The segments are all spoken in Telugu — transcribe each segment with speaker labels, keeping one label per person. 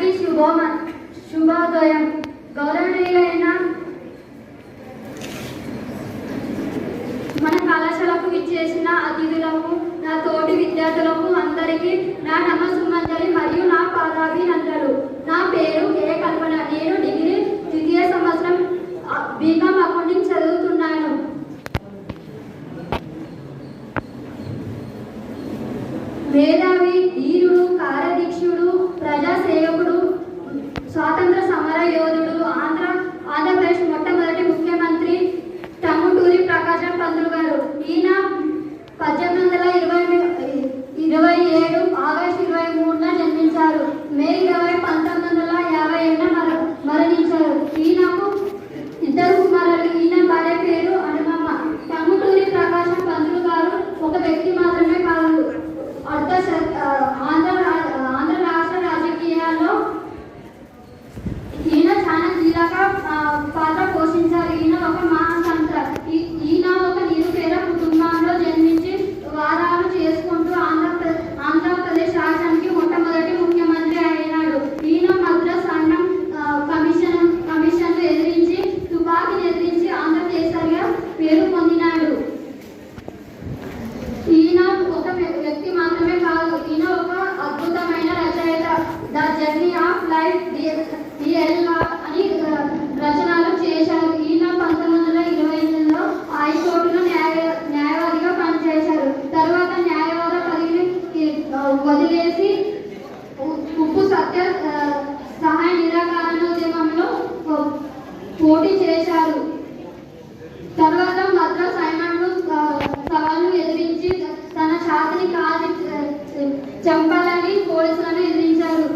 Speaker 1: అందరికీ శుభోదయం. గౌరవనీయులైన మన కళాశాలకు విచ్చేసిన అతిథులకు, నా తోటి విద్యార్థులకు అందరికీ నా నమస్సుమంజలి మరియు నా పాదాభినందనలు. నా పేరు ఏ కల్పన. నేను డిగ్రీ ద్వితీయ సంవత్సరం బీకామ్ అకౌంటింగ్ చదువుతున్నాను. మేధావి, ధీరుడు, కార్యదీక్షుడు, ప్రజాసేవకుడు, స్వాతంత్ర సమర యోధుడు, ఆంధ్రప్రదేశ్ మొట్టమొదటి ముఖ్యమంత్రి టంగుటూరి ప్రకాశం పంతులు గారు. ఈయన 1827 ఆగస్టు 23న జన్మించారు. మే 20, 1950 మరణించారు. ఈయనకు ఇద్దరు కుమారులు. ఈయన భార్య పేరు హనుమమ్మ. టంగుటూరి ప్రకాశం పంతులు గారు ఒక వ్యక్తి మాత్రమే కాదు, ఆంధ్ర రాష్ట్ర రాజకీయాల్లో ఈయన చాలా కీలక పాత్ర పోషించారు. ఈయన ఒక మహాసంత. ఈయన ఒక నిరుపేద కుటుంబంలో జన్మించి వారాలు చేసుకుంటూ ఆంధ్రప్రదేశ్ రాష్ట్రానికి మొట్టమొదటి ముఖ్యమంత్రి అయినాడు. ఈయన మద్రాస్ అన్నం కమిషన్ను ఎదిరించి, తుపాకీని ఎదిరించి ఆంధ్రదేశంగా పేరు పొందినాడు. ఈయన ఒక వ్యక్తి మాత్రమే కాదు, ఈయన ఒక అద్భుతమైన రచయిత. ద జర్నీ ఆఫ్ లైఫ్ అని రచనలు చేశారు. ఈయన 1928లో హైకోర్టులో న్యాయవాదిగా పనిచేశారు. తర్వాత న్యాయవాద పదవిని వదిలేసి ఉప్పు సత్య సహాయ నిరాకరణోద్యమంలో పోటీ చేశారు. తర్వాత మద్రాస్ హైకోర్టు సవాళ్లను ఎదిరించి తన ఛాతిని కాల్చి చంపాలని పోలీసులను ఎదిరించారు.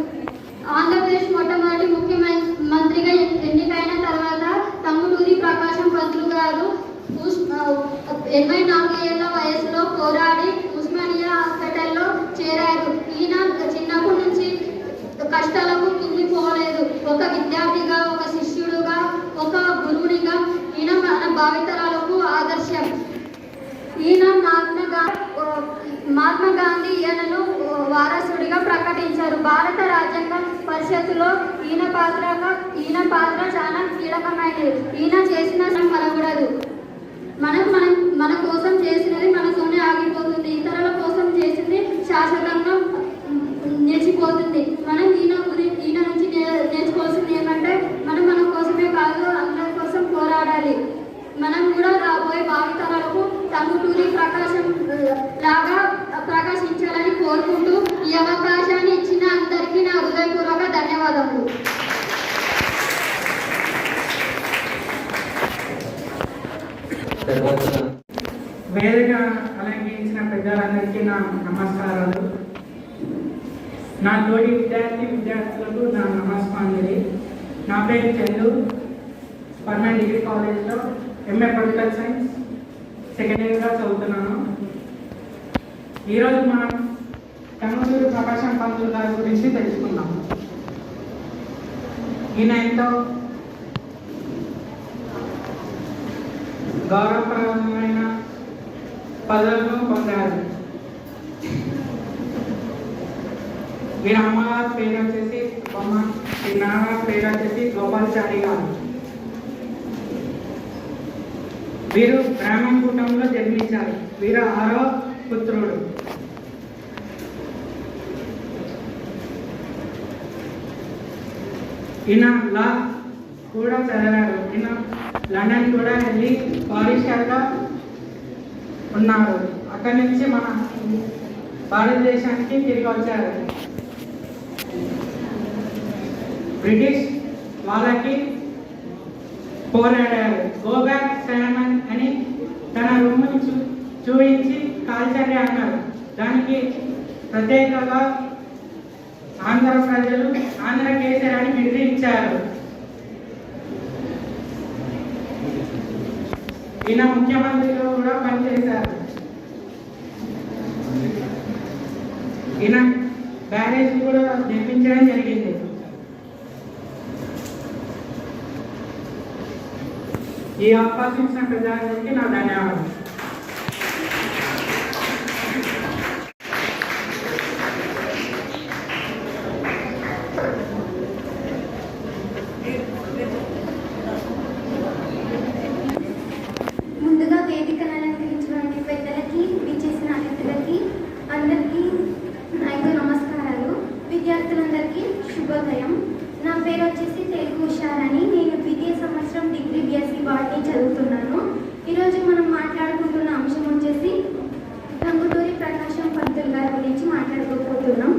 Speaker 1: ఆంధ్రప్రదేశ్ మొట్టమొదటి ముఖ్యమంత్రిగా ఎన్నికైన తర్వాత టంగుటూరి ప్రకాశం పంతులు గారు 84 ఏళ్ల వయసులో పోరాడి ఉస్మానియా హాస్పిటల్లో చేరారు. ఈయన చిన్నప్పటి నుంచి కష్టాలకు కుంగిపోలేదు. ఒక విద్యార్థిగా, ఒక శిష్యుడుగా, ఒక గురువునిగా ఈయన మన భావితరాలకు ఆదర్శం. ఈయన మహాత్మా గాంధీ ఈయనను వారసుడిగా ప్రకటించారు. భారత రాజ్యాంగ పరిషత్తులో ఈయన పాత్ర చాలా కీలకమైనది. ఈయన చేసిన మరగూడదు. మన కోసం చేసినది మనతోనే ఆగిపోతుంది. ఇతరుల కోసం చేసింది శాశ్వతంగా నిలిచిపోతుంది. మనం ఈయన నుంచి నేర్చుకోవాల్సింది ఏమంటే, మనం మన కోసమే కాదు, అందరి కోసం పోరాడాలి. మనం కూడా రాబోయే భావితరాలకు టంగుటూరి ప్రకాశం లాగా ప్రకాశించాలని కోరుకుంటూ ఈ అవకాశాన్ని ఇచ్చిన అందరికీ నా హృదయపూర్వక ధన్యవాదములు.
Speaker 2: వేదిక అలంకరించిన పెద్దలందరికీ నా నమస్కారాలు. నా తోటి విద్యార్థులకు నా నమస్కారాలు. నా పేరు చందు. పర్మనెంట్ డిగ్రీ కాలేజ్లో ఎంఏ పొలిటికల్ సైన్స్ సెకండ్ ఇయర్గా చదువుతున్నాను. ఈరోజు మనం టంగుటూరి ప్రకాశం పంతులు గారి గురించి తెలుసుకుందాం. ఈయన ఎంతో గౌరవప్రదమైన పదవులను పొందారు. వీరి అమ్మగారి పేరు వచ్చేసి బొమ్మ, వీరి నాన్నగారి పేరు వచ్చేసి గోపాలచారి గారు. వీరు బ్రాహ్మణ కుటుంబంలో జన్మించారు. వీరు 6వ పుత్రుడు. ఈయన లా కూడా చదివారు. ఈయన లండన్ కూడా వెళ్ళి బారిస్టర్గా ఉన్నారు. అక్కడి నుంచి మన భారతదేశానికి తిరిగి వచ్చారు. బ్రిటిష్ వాళ్ళకి పోరాడారు. గో బ్యాక్ సైమన్ అని తన రూమ్ని చూపించి కాల్చండి అన్నారు. దానికి ప్రత్యేకంగా ఆంధ్ర ప్రజలు ఆంధ్ర కేసరాన్ని బిరుదు ఇచ్చారు. ఈయన ముఖ్యమంత్రిగా కూడా పనిచేశారు. ఈయన బ్యారేజ్ కూడా నిర్మించడం జరిగింది. ఈ అవకాశం ఇచ్చిన ప్రజలందరికీ నా ధన్యవాదాలు.
Speaker 3: శుభోదయం. నా పేరు వచ్చేసి తెలుగు ఉషారని. నేను ద్వితీయ సంవత్సరం డిగ్రీ బిఎస్సి బాటనీ చదువుతున్నాను. ఈరోజు మనం మాట్లాడుకుంటున్న అంశం వచ్చేసి టంగుటూరి ప్రకాశం పంతులు గారి గురించి మాట్లాడుకోబోతున్నాం.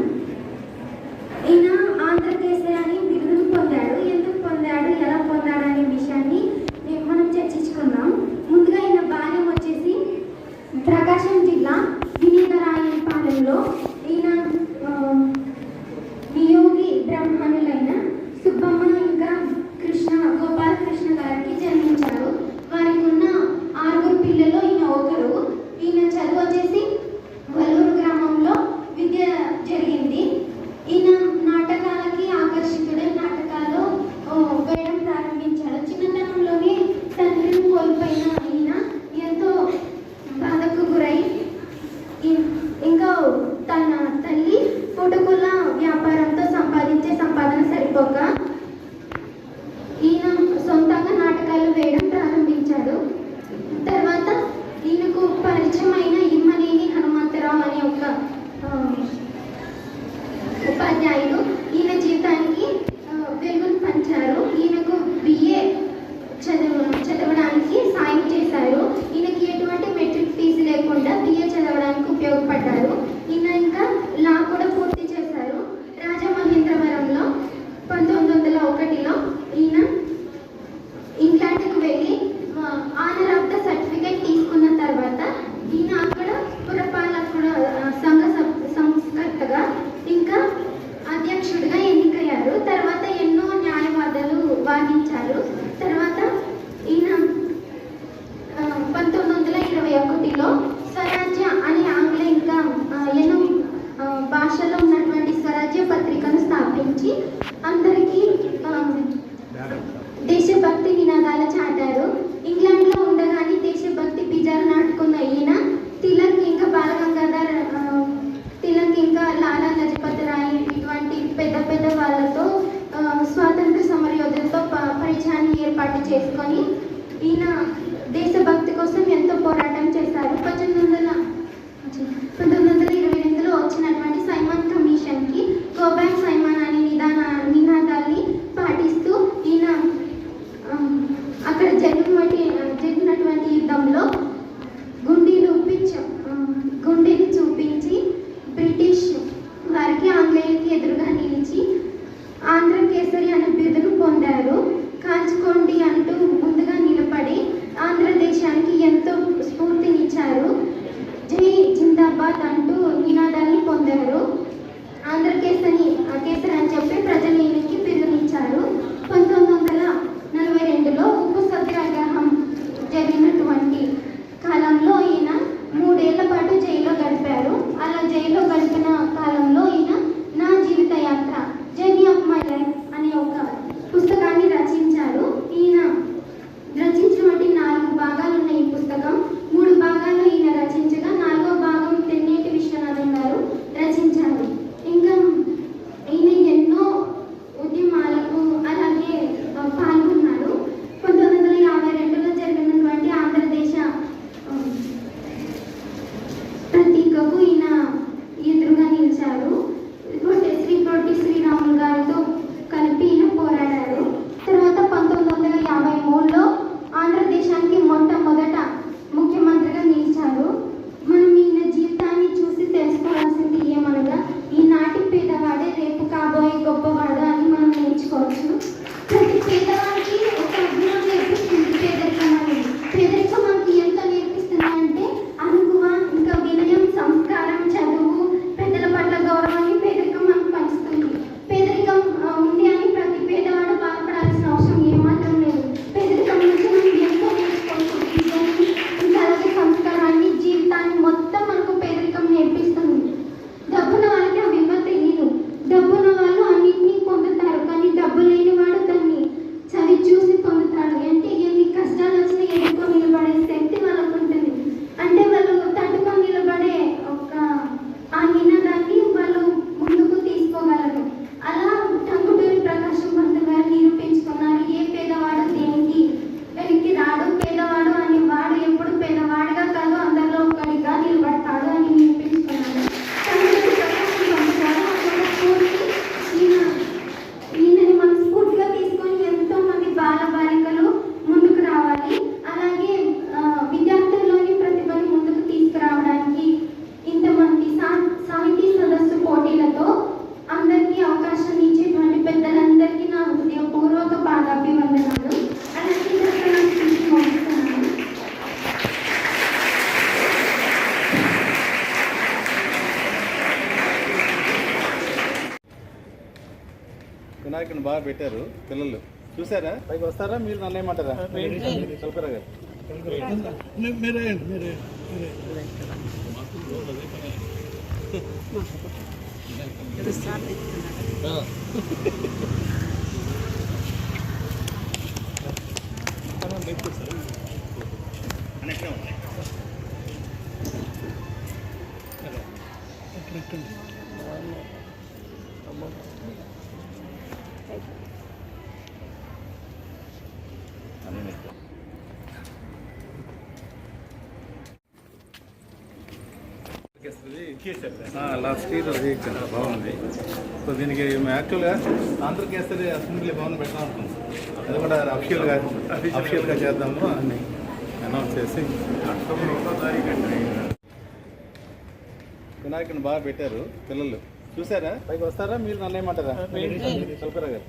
Speaker 3: ఈయన ఆంధ్రకేసరి అని బిరుదును పొందాడు. ఎందుకు పొందాడు, ఎలా పొందాడు అనే విషయాన్ని మనం చర్చించుకుందాం. ముందుగా ఈయన బాల్యం వచ్చేసి ప్రకాశం జిల్లా వినీతరాయపాలెంలో ఈయన నియోగి బ్రాహ్మణులైన సుబ్బమ్మ ఇంకా గోపాలకృష్ణ గారికి జన్మించారు. వారికి ఉన్న 6 పిల్లల్లో ఈయన ఒకరు. ఈయన చదువు వచ్చేసి వల్లూరు గ్రామంలో విద్య జరిగింది. ఈయన నాటకాలకి ఆకర్షితుడై నాటకాల్లో వేయడం ప్రారంభించాడు. చిన్నతనంలోనే తండ్రిని కోల్పోయిన ఈయన ఎంతో బాధకు గురై ఇంకా తన తల్లి పుట్టుకుల వ్యాపారంతో సంపాదించే సంపాదన సరిపోక ఈయన సొంతంగా నాటకాలు వేయడం ప్రారంభించాడు. తర్వాత ఈయనకు పరిచయమైన ఇమ్మనేని హనుమంతరావు అనే ఒక ఉపాధ్యాయుడు ఈయన జీవితానికి వెలుగును పంచారు. ఈయనకు బిఏ చదవడానికి సాయం చేశారు. ఈయనకి ఎటువంటి మెట్రిక్ ఫీజు లేకుండా బిఏ చదవడానికి ఉపయోగపడ్డారు. ఈయన ఇంకా లా కూడా పూర్తి చేశారు. రాజమహేంద్రవరంలో 1901లో ఈయన ఇంగ్లాండ్కు వెళ్ళి ఆనర్ ఆఫ్ ద సర్టిఫికేట్ తీసుకున్న తర్వాత ఈయన అక్కడ పురపాలకుడు సంస్కర్తగా ఇంకా అధ్యక్షుడిగా ఎన్నికయ్యారు. తర్వాత ఎన్నో న్యాయవాదాలు వాదించారు. తర్వాత ఈయన 1921లో స్వరాజ్య అనే ఆంగ్ల ఇంకా ఎన్నో భాషలో ఉన్నటువంటి స్వరాజ్య పత్రికను స్థాపించి అందరికీ దేశభక్తి నినాదాలు చాటారు. ఇంగ్లాండ్లో ఉండగానే దేశభక్తి బీజాలు నాటుకున్న ఈయన తిలక్ ఇంకా బాలగంగాధర్ తిలక్ ఇంకా లాలా లజపత్ రాయ్ ఇటువంటి పెద్ద పెద్ద వాళ్ళతో స్వాతంత్ర సమరయోధులతో పరిచయాన్ని ఏర్పాటు చేసుకొని ఈయన దేశభక్తి కోసం ఎంతో పోరాటం చేశారు. 1928లో వచ్చినటువంటి సైమన్ కమిషన్కి గో బ్యాక్ సైమన్ అనే నినాదాన్ని పాటిస్తూ ఈయన అక్కడ జరిగినటువంటి యుద్ధంలో గుండెని చూపించి బ్రిటిష్ వారికి ఆంగ్లేయులకి ఎదురుగా నిలిచి ఆంధ్రకేసరి అనే బిరుదును పొందారు. కాల్చుకోండి అంటూ ముందుగా నిలబడి ఆంధ్రదేశానికి ఎంతో స్ఫూర్తినిచ్చారు. జై జిందాబాద్ అంటూ నినాదాన్ని పొందారు. ఆంధ్రకేసరి అని చెప్పి ప్రజలు ఈయనకి బిరుదునిచ్చారు. 1942లో ఉప్పు సత్యాగ్రహం జరిగినటువంటి కాలంలో ఈయన 3 ఏళ్ల పాటు జైల్లో గడిపారు. అలా జైల్లో గడిపిన కాలంలో ఈయన నా జీవిత యాత్ర జర్నీ ఆఫ్ మై లైఫ్ అనే ఒక పుస్తకాన్ని రచించారు. ఈయన రచించినటువంటి 4 భాగాలు ఉన్న ఈ పుస్తకం 3 భాగాల్లో ఈయన రచించగా 4వ భాగం తెన్నేటి విశ్వనాథం గారు రచించారు. ఇంకా ఈయన ఎన్నో
Speaker 4: వినాయకుని బాగా పెట్టారు పిల్లలు చూసారా పైకి వస్తారా మీరు నన్ను ఏమంటారా కల్పరా గారు లాస్ట్ ఇయర్ అది ఇచ్చాను బాగుంది. సో దీనికి యాక్చువల్గా ఆంధ్రకేసరి అసెంబ్లీ భవన్ పెడతాం అనుకున్నాం. అది కూడా అఫీషియల్గా చేద్దాము అని అనౌన్స్ చేసి వినాయకుని బాగా పెట్టారు పిల్లలు చూసారా పైకి వస్తారా మీరు నన్ను ఏమంటారా కల్పరా గారు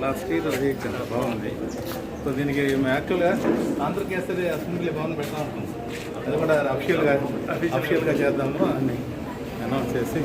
Speaker 4: లాస్ట్ ఇయర్ అది ఇచ్చాను బాగుంది. సో దీనికి యాక్చువల్గా ఆంధ్రకేసరి అసెంబ్లీ భవన్ పెడతాం అనుకున్నాం. అది కూడా అఫీషియల్గా చేద్దాము అని అనౌన్స్ చేసి